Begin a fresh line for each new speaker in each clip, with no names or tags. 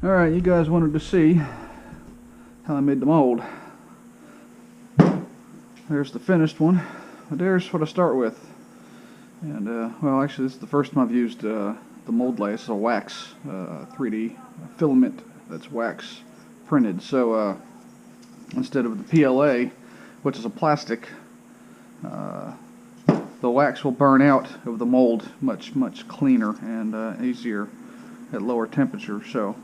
Alright, you guys wanted to see how I made the mold. There's the finished one, but there's what I start with. And, well, actually, this is the first time I've used the mold layer. It's a wax 3D filament that's wax printed. So, instead of the PLA, which is a plastic, the wax will burn out of the mold much cleaner and easier at lower temperature. So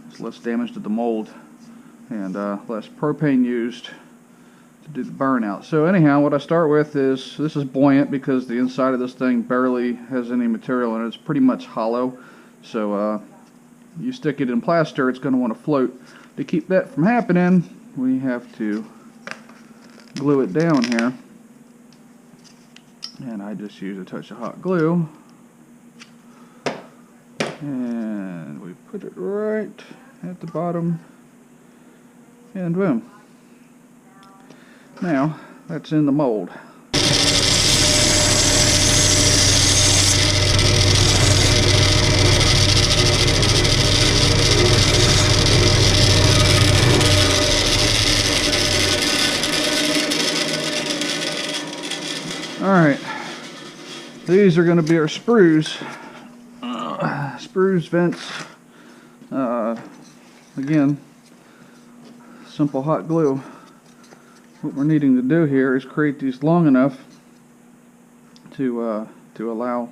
it's less damage to the mold and less propane used to do the burnout. So anyhow, what I start with is, this is buoyant because the inside of this thing barely has any material in it. It's pretty much hollow. So you stick it in plaster, it's going to want to float. To keep that from happening, we have to glue it down here. And I just use a touch of hot glue. And we put it right at the bottom. And boom. Now, that's in the mold. Alright, these are going to be our sprues. Sprues, vents. Again, simple hot glue. What we're needing to do here is create these long enough to allow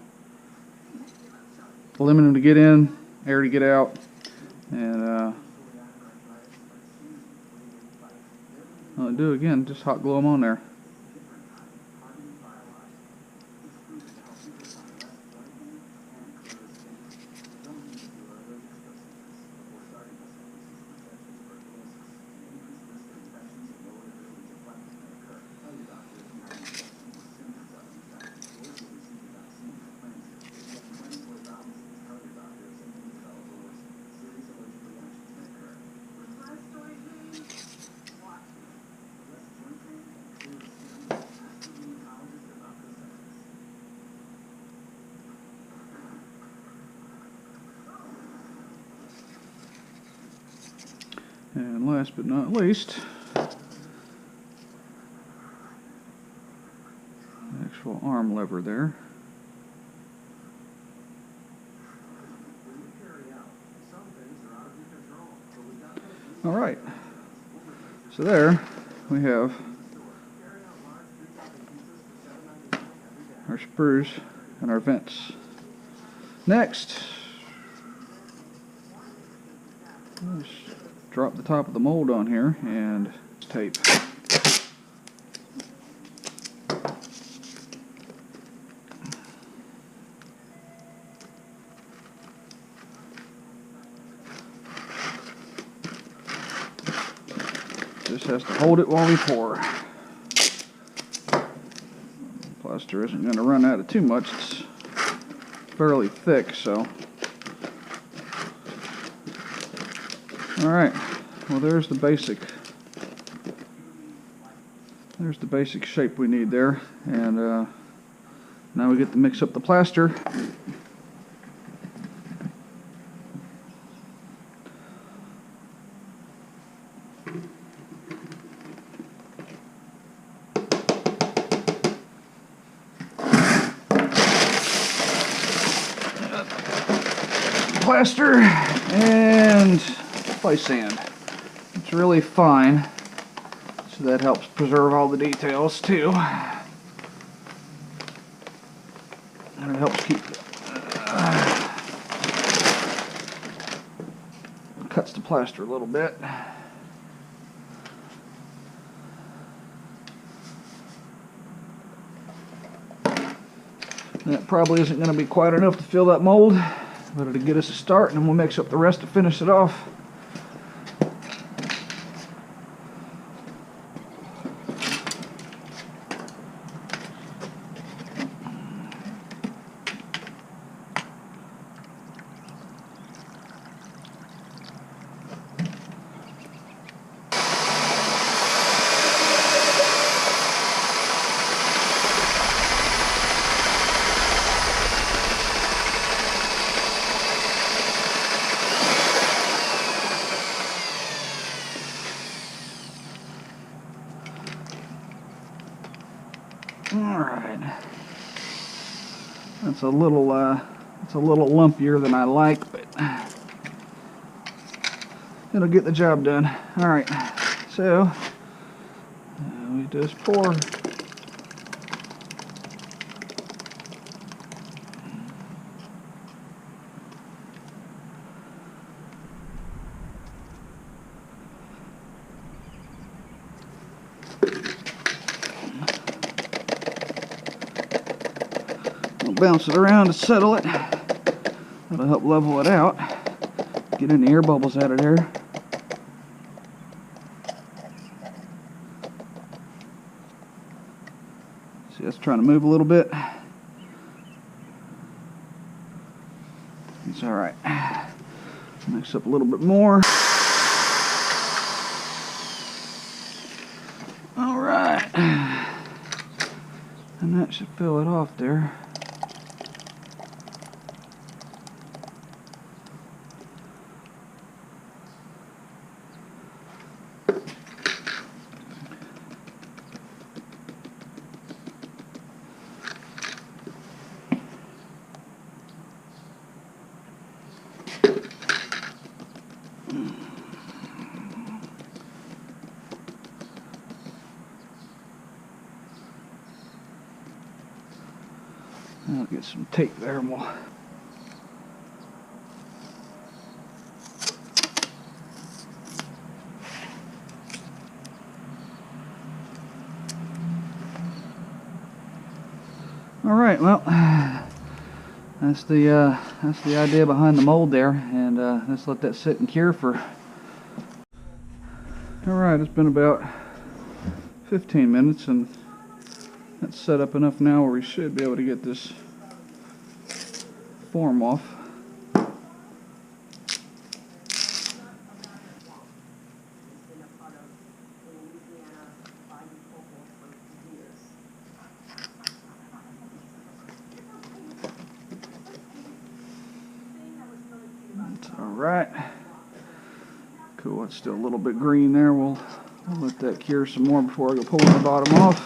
aluminum to get in, air to get out, and I'll do again, just hot glue them on there. And last but not least, the actual arm lever there. Alright, so there we have our sprues and our vents. Next, let's drop the top of the mold on here and tape. Just has to hold it while we pour. Plaster isn't going to run out of too much. It's fairly thick, so. Alright, well there's the basic shape we need there, and now we get to mix up the plaster. Plaster and play sand. It's really fine, so that helps preserve all the details too, and it helps keep cuts the plaster a little bit. That probably isn't going to be quite enough to fill that mold, but it'll get us a start, and then we'll mix up the rest to finish it off. it's a little lumpier than I like, but it'll get the job done. All right, so we just pour. Bounce it around to settle it. That'll help level it out. Get any air bubbles out of there. See, that's trying to move a little bit. It's alright. Mix up a little bit more. Alright. And that should fill it off there. I'll get some tape there and we'll... Alright, well, that's the idea behind the mold there, and let's let that sit and cure for... Alright, it's been about 15 minutes and that's set up enough now where we should be able to get this form off. That's alright. Cool, it's still a little bit green there. We'll let that cure some more before I go pulling the bottom off.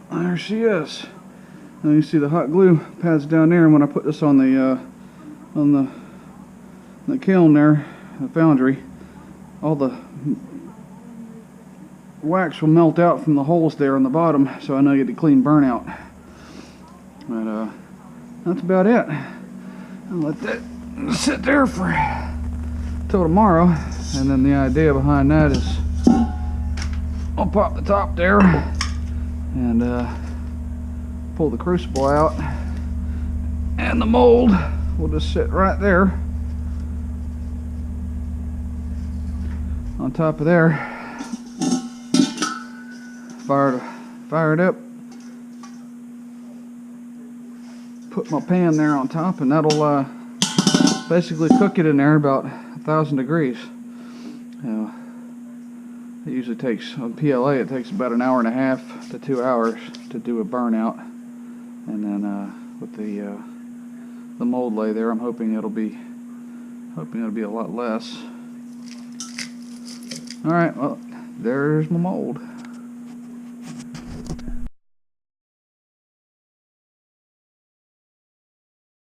There she is. Now you see the hot glue pads down there, and when I put this on the kiln there, the foundry, all the wax will melt out from the holes there on the bottom, so I know you get a clean burnout. But that's about it. I'll let that sit there for till tomorrow, and then the idea behind that is I'll pop the top there and pull the crucible out, and the mold will just sit right there on top of there. Fire it up, put my pan there on top, and that'll basically cook it in there about 1,000 degrees. It usually takes, on PLA, it takes about an hour and a half to 2 hours to do a burnout. And then with the mold lay there, I'm hoping it'll be a lot less. All right, well, there's my mold.